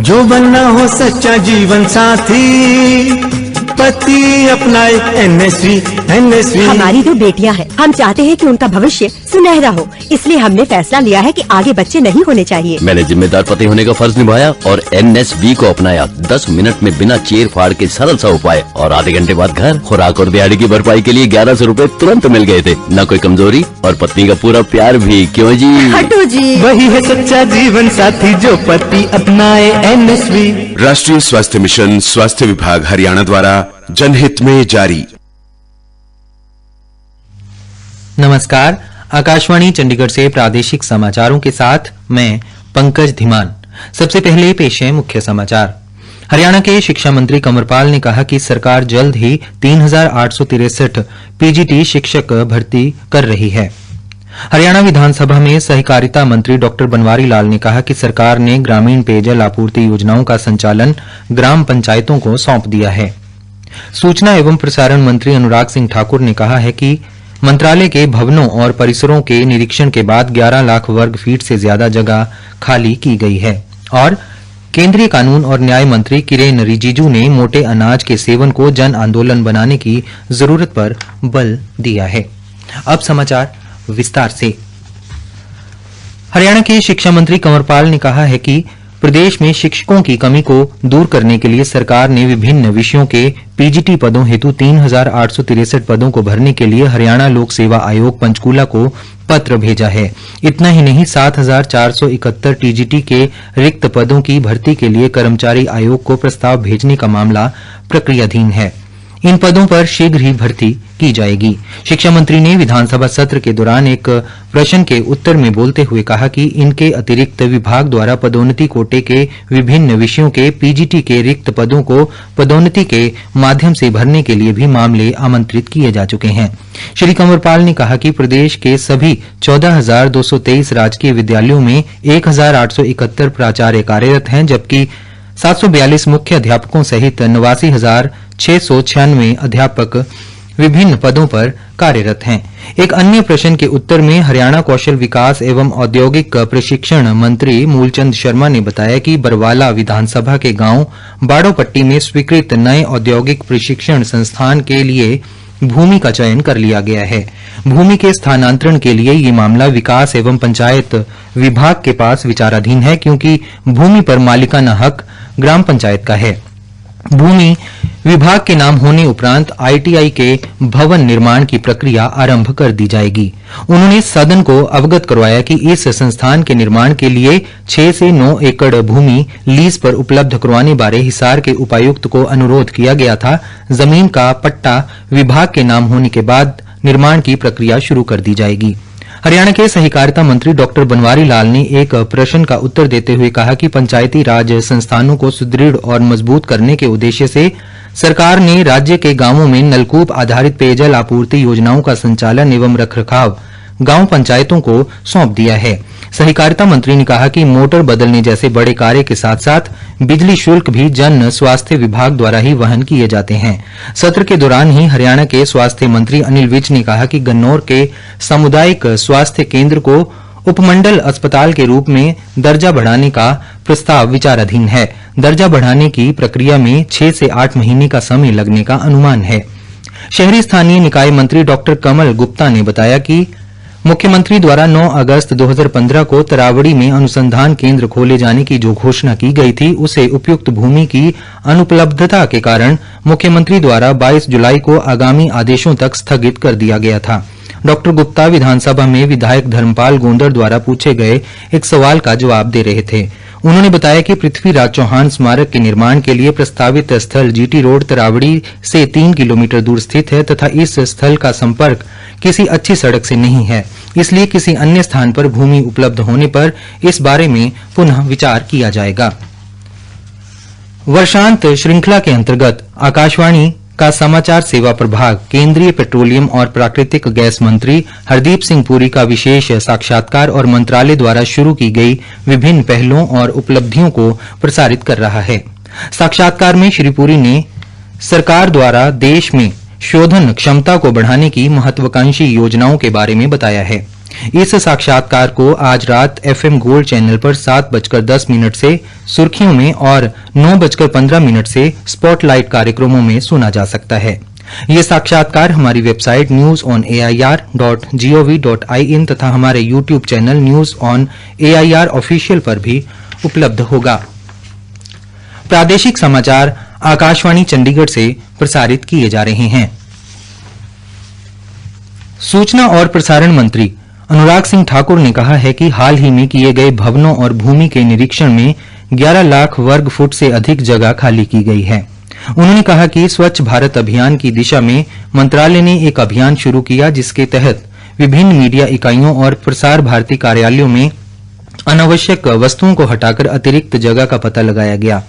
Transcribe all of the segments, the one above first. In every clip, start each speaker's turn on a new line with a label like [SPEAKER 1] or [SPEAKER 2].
[SPEAKER 1] जो बनना हो सच्चा जीवन साथी, पति अपनाए एनएसवी।
[SPEAKER 2] हमारी 2 बेटियां हैं, हम चाहते हैं कि उनका भविष्य सुनहरा हो, इसलिए हमने फैसला लिया है कि आगे बच्चे नहीं होने चाहिए।
[SPEAKER 3] मैंने जिम्मेदार पति होने का फर्ज निभाया और एनएसवी को अपनाया। 10 मिनट में बिना चीर फाड़ के सरल सा उपाय और आधे घंटे बाद घर। खुराक और दिहाड़ी की भरपाई के लिए 1100 रुपए तुरंत मिल गए थे। न कोई कमजोरी और पत्नी का पूरा प्यार भी। क्यों जी?
[SPEAKER 2] हटो जी।
[SPEAKER 1] वही है सच्चा जीवन साथी जो पति अपनाए एनएसवी।
[SPEAKER 4] राष्ट्रीय स्वास्थ्य मिशन, स्वास्थ्य विभाग हरियाणा द्वारा जनहित में जारी।
[SPEAKER 5] नमस्कार, आकाशवाणी चंडीगढ़ से प्रादेशिक समाचारों के साथ मैं पंकज धीमान। सबसे पहले पेश है मुख्य समाचार। हरियाणा के शिक्षा मंत्री कंवरपाल ने कहा कि सरकार जल्द ही 3863 पीजीटी शिक्षक भर्ती कर रही है। हरियाणा विधानसभा में सहकारिता मंत्री डॉ बनवारी लाल ने कहा कि सरकार ने ग्रामीण पेयजल आपूर्ति योजनाओं का संचालन ग्राम पंचायतों को सौंप दिया है। सूचना एवं प्रसारण मंत्री अनुराग सिंह ठाकुर ने कहा है कि मंत्रालय के भवनों और परिसरों के निरीक्षण के बाद 11 लाख वर्ग फीट से ज्यादा जगह खाली की गई है। और केंद्रीय कानून और न्याय मंत्री किरेन रिजिजू ने मोटे अनाज के सेवन को जन आंदोलन बनाने की जरूरत पर बल दिया है। अब समाचार विस्तार से। हरियाणा के शिक्षा मंत्री कंवरपाल ने कहा है कि प्रदेश में शिक्षकों की कमी को दूर करने के लिए सरकार ने विभिन्न विषयों के पीजीटी पदों हेतु 3863 पदों को भरने के लिए हरियाणा लोक सेवा आयोग पंचकूला को पत्र भेजा है। इतना ही नहीं, 7471 टीजीटी के रिक्त पदों की भर्ती के लिए कर्मचारी आयोग को प्रस्ताव भेजने का मामला प्रक्रियाधीन है। इन पदों पर शीघ्र ही भर्ती की जाएगी। शिक्षा मंत्री ने विधानसभा सत्र के दौरान एक प्रश्न के उत्तर में बोलते हुए कहा कि इनके अतिरिक्त विभाग द्वारा पदोन्नति कोटे के विभिन्न विषयों के पीजीटी के रिक्त पदों को पदोन्नति के माध्यम से भरने के लिए भी मामले आमंत्रित किए जा चुके हैं। श्री कंवरपाल ने कहा कि प्रदेश के सभी 14,223 राजकीय विद्यालयों में 1,871 प्राचार्य कार्यरत हैं, जबकि 742 मुख्य अध्यापकों सहित 89,696 अध्यापक विभिन्न पदों पर कार्यरत हैं। एक अन्य प्रश्न के उत्तर में हरियाणा कौशल विकास एवं औद्योगिक प्रशिक्षण मंत्री मूलचंद शर्मा ने बताया कि बरवाला विधानसभा के गांव बाड़ोपट्टी में स्वीकृत नए औद्योगिक प्रशिक्षण संस्थान के लिए भूमि का चयन कर लिया गया है। भूमि के स्थानांतरण के लिए ये मामला विकास एवं पंचायत विभाग के पास विचाराधीन है, क्योंकि भूमि पर मालिकाना हक ग्राम पंचायत का है। भूमि विभाग के नाम होने उपरांत आईटीआई के भवन निर्माण की प्रक्रिया आरंभ कर दी जाएगी। उन्होंने सदन को अवगत करवाया कि इस संस्थान के निर्माण के लिए 6 से 9 एकड़ भूमि लीज पर उपलब्ध करवाने बारे हिसार के उपायुक्त को अनुरोध किया गया था। जमीन का पट्टा विभाग के नाम होने के बाद निर्माण की प्रक्रिया शुरू कर दी जाएगी। हरियाणा के सहकारिता मंत्री डॉ बनवारी लाल ने एक प्रश्न का उत्तर देते हुए कहा कि पंचायती राज संस्थानों को सुदृढ़ और मजबूत करने के उद्देश्य से सरकार ने राज्य के गांवों में नलकूप आधारित पेयजल आपूर्ति योजनाओं का संचालन एवं रखरखाव गांव पंचायतों को सौंप दिया है। सहकारिता मंत्री ने कहा कि मोटर बदलने जैसे बड़े कार्य के साथ साथ बिजली शुल्क भी जन स्वास्थ्य विभाग द्वारा ही वहन किए जाते हैं। सत्र के दौरान ही हरियाणा के स्वास्थ्य मंत्री अनिल विज ने कहा कि गन्नौर के सामुदायिक स्वास्थ्य केंद्र को उपमंडल अस्पताल के रूप में दर्जा बढ़ाने का प्रस्ताव विचाराधीन है। दर्जा बढ़ाने की प्रक्रिया में 6 से 8 महीने का समय लगने का अनुमान है। शहरी स्थानीय निकाय मंत्री डॉ कमल गुप्ता ने बताया कि मुख्यमंत्री द्वारा 9 अगस्त 2015 को तरावड़ी में अनुसंधान केंद्र खोले जाने की जो घोषणा की गई थी, उसे उपयुक्त भूमि की अनुपलब्धता के कारण मुख्यमंत्री द्वारा 22 जुलाई को आगामी आदेशों तक स्थगित कर दिया गया था। डॉ गुप्ता विधानसभा में विधायक धर्मपाल गोंदर द्वारा पूछे गए एक सवाल का जवाब दे रहे थे। उन्होंने बताया कि पृथ्वीराज चौहान स्मारक के निर्माण के लिए प्रस्तावित स्थल जीटी रोड तरावड़ी से 3 किलोमीटर दूर स्थित है तथा इस स्थल का संपर्क किसी अच्छी सड़क से नहीं है, इसलिए किसी अन्य स्थान पर भूमि उपलब्ध होने पर इस बारे में पुनः विचार किया जाएगा। वर्षांत श्रृंखला के अंतर्गत आकाशवाणी का समाचार सेवा प्रभाग केंद्रीय पेट्रोलियम और प्राकृतिक गैस मंत्री हरदीप सिंह पुरी का विशेष साक्षात्कार और मंत्रालय द्वारा शुरू की गई विभिन्न पहलों और उपलब्धियों को प्रसारित कर रहा है। साक्षात्कार में श्री पुरी ने सरकार द्वारा देश में शोधन क्षमता को बढ़ाने की महत्वाकांक्षी योजनाओं के बारे में बताया है। इस साक्षात्कार को आज रात FM गोल्ड चैनल पर 7:10 से सुर्खियों में और 9:15 से स्पॉटलाइट कार्यक्रमों में सुना जा सकता है। ये साक्षात्कार हमारी वेबसाइट newsonair.gov.in तथा हमारे YouTube channel news on AIR official पर भी उपलब्ध होगा। प्रादेशिक समाचार आकाशवाणी चंडीगढ़ से प्रसारित किए जा रहे हैं। सूचना और प्रसारण मंत्री अनुराग सिंह ठाकुर ने कहा है कि हाल ही में किए गए भवनों और भूमि के निरीक्षण में 11 लाख वर्ग फुट से अधिक जगह खाली की गई है। उन्होंने कहा कि स्वच्छ भारत अभियान की दिशा में मंत्रालय ने एक अभियान शुरू किया जिसके तहत विभिन्न मीडिया इकाइयों और प्रसार भारती कार्यालयों में अनावश्यक वस्तुओं को हटाकर अतिरिक्त जगह का पता लगाया गया।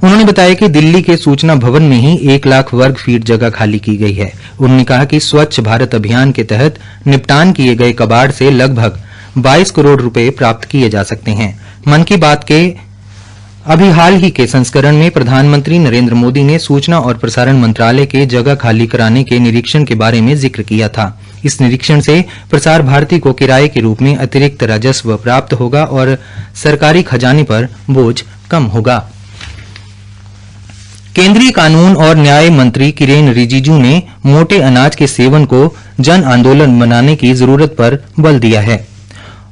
[SPEAKER 5] उन्होंने बताया कि दिल्ली के सूचना भवन में ही 1 लाख वर्ग फीट जगह खाली की गई है। उन्होंने कहा कि स्वच्छ भारत अभियान के तहत निपटान किए गए कबाड़ से लगभग 22 करोड़ रुपए प्राप्त किए जा सकते हैं। मन की बात के अभी हाल ही के संस्करण में प्रधानमंत्री नरेंद्र मोदी ने सूचना और प्रसारण मंत्रालय के जगह खाली कराने के निरीक्षण के बारे में जिक्र किया था। इस निरीक्षण से प्रसार भारती को किराए के रूप में अतिरिक्त राजस्व प्राप्त होगा और सरकारी खजाने पर बोझ कम होगा। केंद्रीय कानून और न्याय मंत्री किरेन रिजिजू ने मोटे अनाज के सेवन को जन आंदोलन बनाने की जरूरत पर बल दिया है।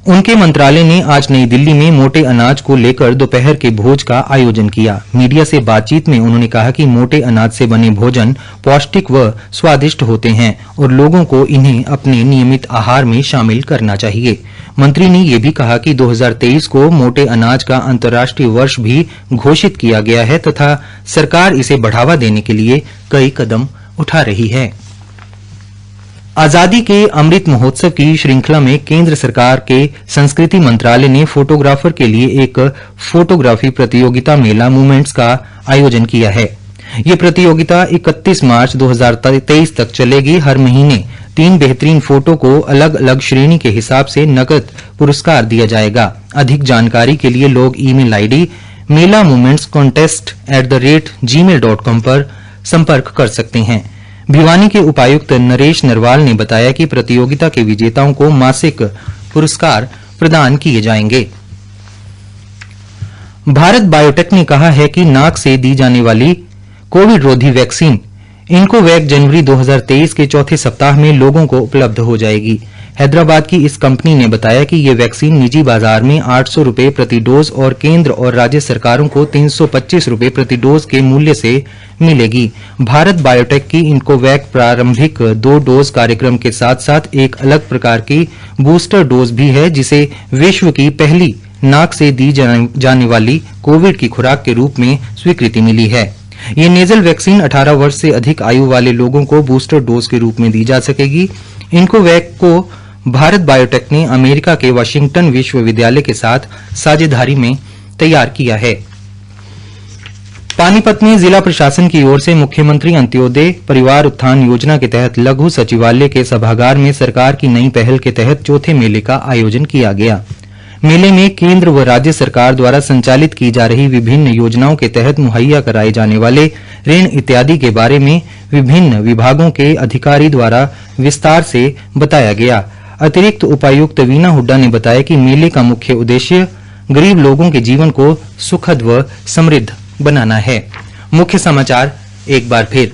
[SPEAKER 5] उनके मंत्रालय ने आज नई दिल्ली में मोटे अनाज को लेकर दोपहर के भोज का आयोजन किया। मीडिया से बातचीत में उन्होंने कहा कि मोटे अनाज से बने भोजन पौष्टिक व स्वादिष्ट होते हैं और लोगों को इन्हें अपने नियमित आहार में शामिल करना चाहिए। मंत्री ने यह भी कहा कि 2023 को मोटे अनाज का अंतर्राष्ट्रीय वर्ष भी घोषित किया गया है तथा सरकार इसे बढ़ावा देने के लिए कई कदम उठा रही है। आजादी के अमृत महोत्सव की श्रृंखला में केंद्र सरकार के संस्कृति मंत्रालय ने फोटोग्राफर के लिए एक फोटोग्राफी प्रतियोगिता मेला मूवमेंट्स का आयोजन किया है। ये प्रतियोगिता 31 मार्च 2023 तक चलेगी। हर महीने 3 बेहतरीन फोटो को अलग अलग श्रेणी के हिसाब से नकद पुरस्कार दिया जाएगा। अधिक जानकारी के लिए लोग ईमेल आईडी melamomentscontest@gmail.com पर संपर्क कर सकते हैं। भिवानी के उपायुक्त नरेश नरवाल ने बताया कि प्रतियोगिता के विजेताओं को मासिक पुरस्कार प्रदान किए जाएंगे। भारत बायोटेक ने कहा है कि नाक से दी जाने वाली कोविड रोधी वैक्सीन इन्कोवैक जनवरी 2023 के चौथे सप्ताह में लोगों को उपलब्ध हो जाएगी। हैदराबाद की इस कंपनी ने बताया कि ये वैक्सीन निजी बाजार में 800 रुपए प्रति डोज और केंद्र और राज्य सरकारों को 325 रुपए प्रति डोज के मूल्य से मिलेगी। भारत बायोटेक की इन्कोवैक प्रारंभिक 2 डोज कार्यक्रम के साथ साथ एक अलग प्रकार की बूस्टर डोज भी है जिसे विश्व की पहली नाक से दी जाने वाली कोविड की खुराक के रूप में स्वीकृति मिली है। ये नेजल वैक्सीन 18 वर्ष से अधिक आयु वाले लोगों को बूस्टर डोज के रूप में दी जा सकेगी। इन्कोवैक को भारत बायोटेक ने अमेरिका के वाशिंगटन विश्वविद्यालय के साथ साझेदारी में तैयार किया है। पानीपत में जिला प्रशासन की ओर से मुख्यमंत्री अंत्योदय परिवार उत्थान योजना के तहत लघु सचिवालय के सभागार में सरकार की नई पहल के तहत चौथे मेले का आयोजन किया गया। मेले में केंद्र व राज्य सरकार द्वारा संचालित की जा रही विभिन्न योजनाओं के तहत मुहैया कराए जाने वाले ऋण इत्यादि के बारे में विभिन्न विभागों के अधिकारी द्वारा विस्तार से बताया गया। अतिरिक्त उपायुक्त वीना हुड्डा ने बताया कि मेले का मुख्य उद्देश्य गरीब लोगों के जीवन को सुखद व समृद्ध बनाना है। मुख्य समाचार एक बार फिर।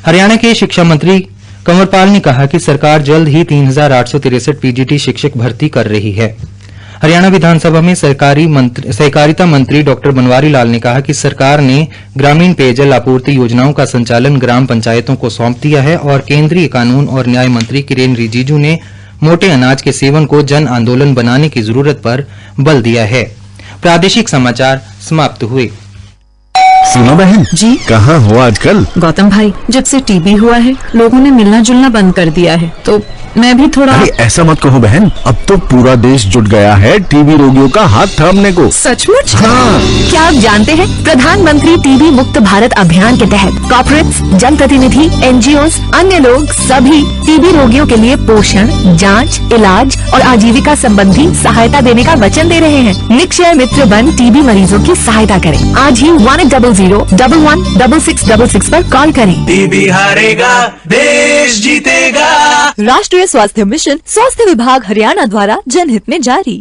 [SPEAKER 5] हरियाणा के शिक्षा मंत्री कंवरपाल ने कहा कि सरकार जल्द ही 3863 पीजीटी शिक्षक भर्ती कर रही है। हरियाणा विधानसभा में सहकारिता मंत्री डॉ बनवारी लाल ने कहा कि सरकार ने ग्रामीण पेयजल आपूर्ति योजनाओं का संचालन ग्राम पंचायतों को सौंप दिया है और केंद्रीय कानून और न्याय मंत्री किरेन रिजिजू ने मोटे अनाज के सेवन को जन आंदोलन बनाने की जरूरत पर बल दिया है। प्रादेशिक समाचार समाप्त हुए।
[SPEAKER 6] सुनो बहन
[SPEAKER 7] जी
[SPEAKER 6] कहाँ हो आजकल?
[SPEAKER 7] गौतम भाई, जब से टीबी हुआ है लोगों ने मिलना जुलना बंद कर दिया है तो मैं भी थोड़ा।
[SPEAKER 6] अरे ऐसा मत कहो बहन, अब तो पूरा देश जुट गया है टीबी रोगियों का हाथ थामने को।
[SPEAKER 7] सचमुच?
[SPEAKER 6] हाँ।
[SPEAKER 8] क्या आप जानते हैं प्रधानमंत्री टीबी मुक्त भारत अभियान के तहत कॉर्पोरेट्स, जनप्रतिनिधि, एनजीओ, अन्य लोग सभी टीबी रोगियों के लिए पोषण, जांच, इलाज और आजीविका संबंधी सहायता देने का वचन दे रहे हैं। निक्षय मित्र बन टीबी मरीजों की सहायता करें। आज ही 1800-116666 पर कॉल करें।
[SPEAKER 1] टीबी हारेगा देश जीतेगा।
[SPEAKER 8] राष्ट्रीय राष्ट्रीय स्वास्थ्य मिशन स्वास्थ्य विभाग हरियाणा द्वारा जनहित में जारी।